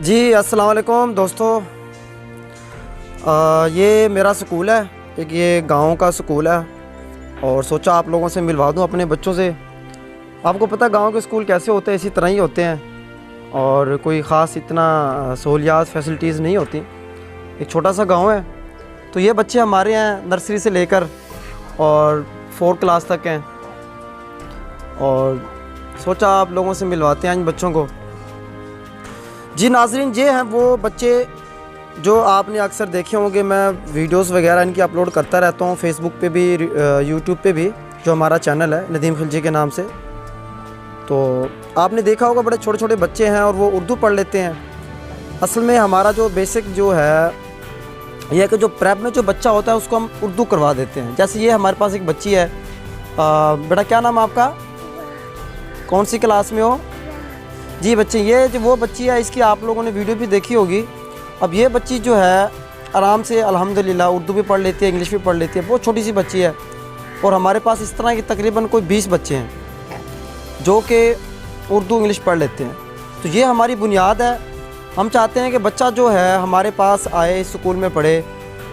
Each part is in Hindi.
जी अस्सलाम वालेकुम दोस्तों। ये मेरा स्कूल है, एक ये गांव का स्कूल है और सोचा आप लोगों से मिलवा दूं अपने बच्चों से। आपको पता है गांव के स्कूल कैसे होते हैं, इसी तरह ही होते हैं और कोई ख़ास इतना सहूलियात फैसिलिटीज़ नहीं होती। एक छोटा सा गांव है तो ये बच्चे हमारे हैं नर्सरी से लेकर और 4 क्लास तक हैं और सोचा आप लोगों से मिलवाते हैं इन बच्चों को। जी नाज़रीन, ये हैं वो बच्चे जो आपने अक्सर देखे होंगे। मैं वीडियोस वगैरह इनकी अपलोड करता रहता हूँ फेसबुक पे भी, यूट्यूब पे भी, जो हमारा चैनल है नदीम खिलजी के नाम से। तो आपने देखा होगा बड़े छोटे छोटे बच्चे हैं और वो उर्दू पढ़ लेते हैं। असल में हमारा जो बेसिक जो है यह है कि जो प्रेप में जो बच्चा होता है उसको हम उर्दू करवा देते हैं। जैसे ये हमारे पास एक बच्ची है, बेटा क्या नाम आपका, कौन सी क्लास में हो? जी बच्चे, ये जो वो बच्ची है इसकी आप लोगों ने वीडियो भी देखी होगी। अब ये बच्ची जो है आराम से अल्हम्दुलिल्लाह उर्दू भी पढ़ लेती है, इंग्लिश भी पढ़ लेती है। बहुत छोटी सी बच्ची है और हमारे पास इस तरह की तकरीबन कोई 20 बच्चे हैं जो कि उर्दू इंग्लिश पढ़ लेते हैं। तो ये हमारी बुनियाद है। हम चाहते हैं कि बच्चा जो है हमारे पास आए, स्कूल में पढ़े,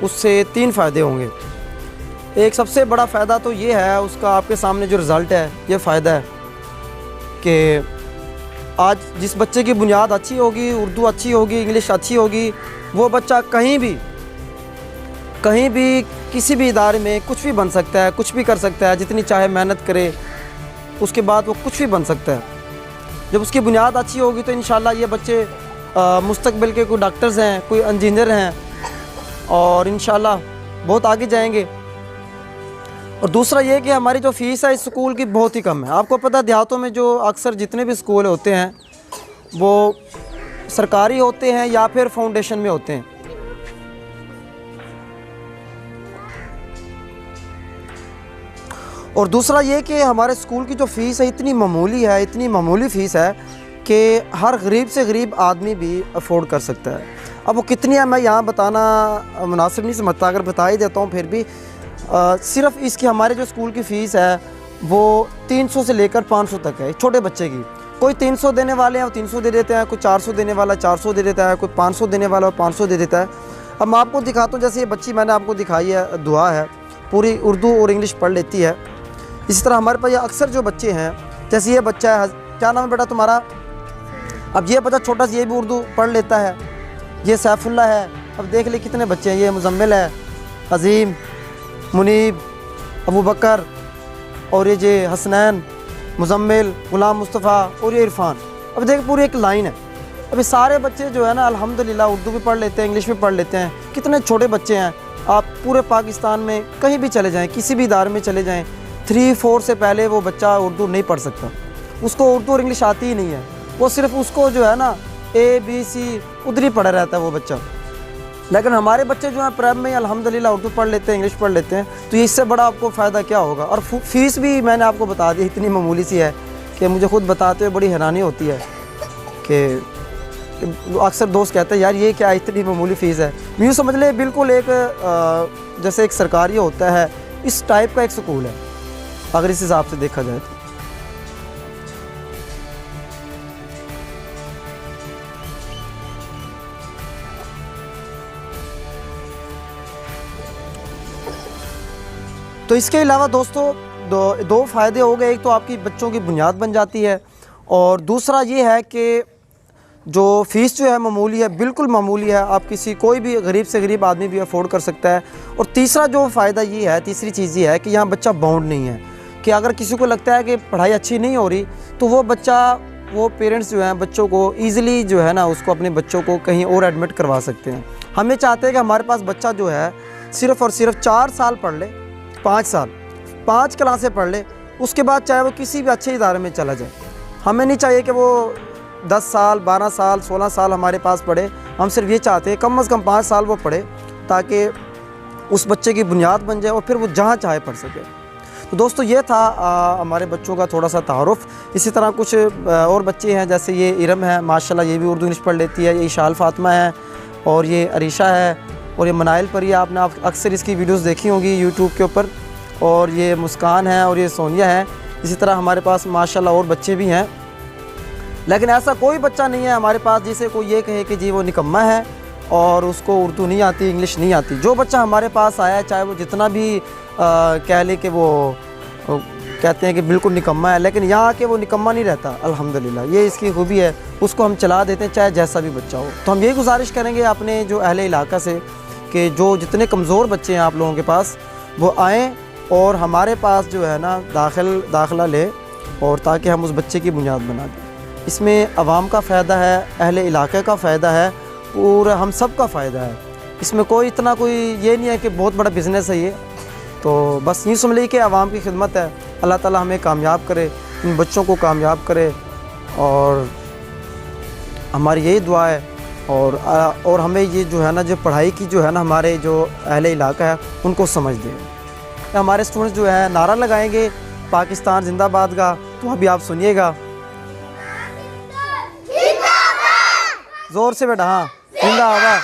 उससे 3 फ़ायदे होंगे। एक सबसे बड़ा फ़ायदा तो ये है, उसका आपके सामने जो रिज़ल्ट है ये फ़ायदा है कि आज जिस बच्चे की बुनियाद अच्छी होगी, उर्दू अच्छी होगी, इंग्लिश अच्छी होगी, वो बच्चा कहीं भी किसी भी इदारे में कुछ भी बन सकता है, कुछ भी कर सकता है। जितनी चाहे मेहनत करे उसके बाद वो कुछ भी बन सकता है। जब उसकी बुनियाद अच्छी होगी तो इंशाल्लाह ये बच्चे मुस्तकबिल के कोई डॉक्टर्स हैं, कोई इंजीनियर हैं और इंशाल्लाह बहुत आगे जाएंगे। और दूसरा ये कि हमारी जो फ़ीस है इस स्कूल की बहुत ही कम है। आपको पता है देहातों में जो अक्सर जितने भी स्कूल होते हैं वो सरकारी होते हैं या फिर फाउंडेशन में होते हैं। और दूसरा ये कि हमारे स्कूल की जो फ़ीस है इतनी मामूली है, इतनी मामूली फ़ीस है कि हर गरीब से गरीब आदमी भी अफोर्ड कर सकता है। अब वो कितनी है मैं यहाँ बताना मुनासिब नहीं समझता, अगर बता ही देता हूँ फिर भी। सिर्फ इसकी हमारे जो स्कूल की फ़ीस है वो 300 से लेकर 500 तक है छोटे बच्चे की। कोई 300 देने वाले हैं वो 300 दे देते हैं, कोई 400 देने वाला 400 दे देता है, कोई 500 देने वाला 500 दे देता है। अब मैं आपको दिखाता हूँ, जैसे ये बच्ची मैंने आपको दिखाई है, दुआ है, पूरी उर्दू और इंग्लिश पढ़ लेती है। इसी तरह हमारे पास ये अक्सर जो बच्चे हैं, जैसे ये बच्चा है, क्या नाम है बेटा तुम्हारा? अब ये बच्चा छोटा सा ये भी उर्दू पढ़ लेता है। ये सैफुल्ला है। अब देख ले कितने बच्चे हैं, ये मुजम्मिल है, अज़ीम, मुनीब, अबू बकर और ये जे हसनैन, मुजम्मिल, गुलाम मुस्तफ़ा और ये इरफान। अब देख पूरी एक लाइन है। अब ये सारे बच्चे जो है ना अल्हम्दुलिल्लाह उर्दू भी पढ़ लेते हैं, इंग्लिश भी पढ़ लेते हैं। कितने छोटे बच्चे हैं। आप पूरे पाकिस्तान में कहीं भी चले जाएं, किसी भी इदारे में चले जाएं, 3-4 से पहले वो बच्चा उर्दू नहीं पढ़ सकता। उसको उर्दू और इंग्लिश आती ही नहीं है। वो सिर्फ उसको जो है ना ABC उधर ही पढ़ा रहता है वो बच्चा। लेकिन हमारे बच्चे जो हैं प्रेप में अल्हम्दुलिल्लाह उर्दू पढ़ लेते हैं, इंग्लिश पढ़ लेते हैं। तो इससे बड़ा आपको फ़ायदा क्या होगा। और फ़ीस भी मैंने आपको बता दी, इतनी मामूली सी है कि मुझे खुद बताते हुए बड़ी हैरानी होती है कि अक्सर दोस्त कहते हैं यार ये क्या इतनी मामूली फ़ीस है। यूँ समझ ले बिल्कुल एक जैसे एक सरकारी होता है, इस टाइप का एक स्कूल है अगर इस हिसाब से देखा जाए तो इसके अलावा दोस्तों दो फ़ायदे हो गए। एक तो आपकी बच्चों की बुनियाद बन जाती है और दूसरा ये है कि जो फ़ीस जो है मामूली है, बिल्कुल मामूली है। आप किसी कोई भी गरीब से गरीब आदमी भी अफोर्ड कर सकता है। और तीसरा जो फ़ायदा ये है, तीसरी चीज़ ये है कि यहाँ बच्चा बाउंड नहीं है कि अगर किसी को लगता है कि पढ़ाई अच्छी नहीं हो रही तो वो बच्चा, वो पेरेंट्स जो हैं बच्चों को ईज़िली जो है ना उसको अपने बच्चों को कहीं और एडमिट करवा सकते हैं। हम ये चाहते हैं कि हमारे पास बच्चा जो है सिर्फ़ और सिर्फ 4 साल पढ़ ले, 5 साल, 5 क्लासें पढ़ ले, उसके बाद चाहे वो किसी भी अच्छे इदारे में चला जाए। हमें नहीं चाहिए कि वो 10 साल, 12 साल, 16 साल हमारे पास पढ़े। हम सिर्फ ये चाहते हैं कम से कम 5 साल वो पढ़े ताकि उस बच्चे की बुनियाद बन जाए और फिर वो जहाँ चाहे पढ़ सके। तो दोस्तों ये था हमारे बच्चों का थोड़ा सा तारुफ़। इसी तरह कुछ और बच्चे हैं, जैसे ये इरम है, माशाल्लाह ये भी उर्दू इंग्लिश पढ़ लेती है। ये इशाल फ़ातिमा है और ये अरीशा है और ये मनाइल पर, ये आपने अक्सर इसकी वीडियोस देखी होंगी यूट्यूब के ऊपर। और ये मुस्कान है और ये सोनिया है। इसी तरह हमारे पास माशाल्लाह और बच्चे भी हैं। लेकिन ऐसा कोई बच्चा नहीं है हमारे पास जिसे कोई ये कहे कि जी वो निकम्मा है और उसको उर्दू नहीं आती, इंग्लिश नहीं आती। जो बच्चा हमारे पास आया है, चाहे वो जितना भी कह ले कि वो कहते हैं कि बिल्कुल निकम्मा है, लेकिन यहाँ आके वो निकम्मा नहीं रहता। अल्हम्दुलिल्लाह, ये इसकी खूबी है, उसको हम चला देते हैं चाहे जैसा भी बच्चा हो। तो हम यही गुजारिश करेंगे अपने जो अहले इलाका से कि जो जितने कमज़ोर बच्चे हैं आप लोगों के पास, वो आएँ और हमारे पास जो है ना दाखिला लें, और ताकि हम उस बच्चे की बुनियाद बना दें। इसमें आवाम का फ़ायदा है, अहले इलाके का फ़ायदा है, पूरा हम सब का फ़ायदा है। इसमें कोई इतना कोई ये नहीं है कि बहुत बड़ा बिज़नेस है ये। तो बस यूँ समझ लीजिए कि आवाम की खिदमत है। अल्लाह ताला हमें कामयाब करे, इन बच्चों को कामयाब करे, और हमारी यही दुआ है। और हमें ये जो है ना, जो पढ़ाई की जो है ना, हमारे जो अहले इलाका है उनको समझ दे। हमारे स्टूडेंट्स जो है नारा लगाएंगे पाकिस्तान जिंदाबाद का, तो अभी आप सुनिएगा ज़ोर से बेटा। हाँ, जिंदाबाद।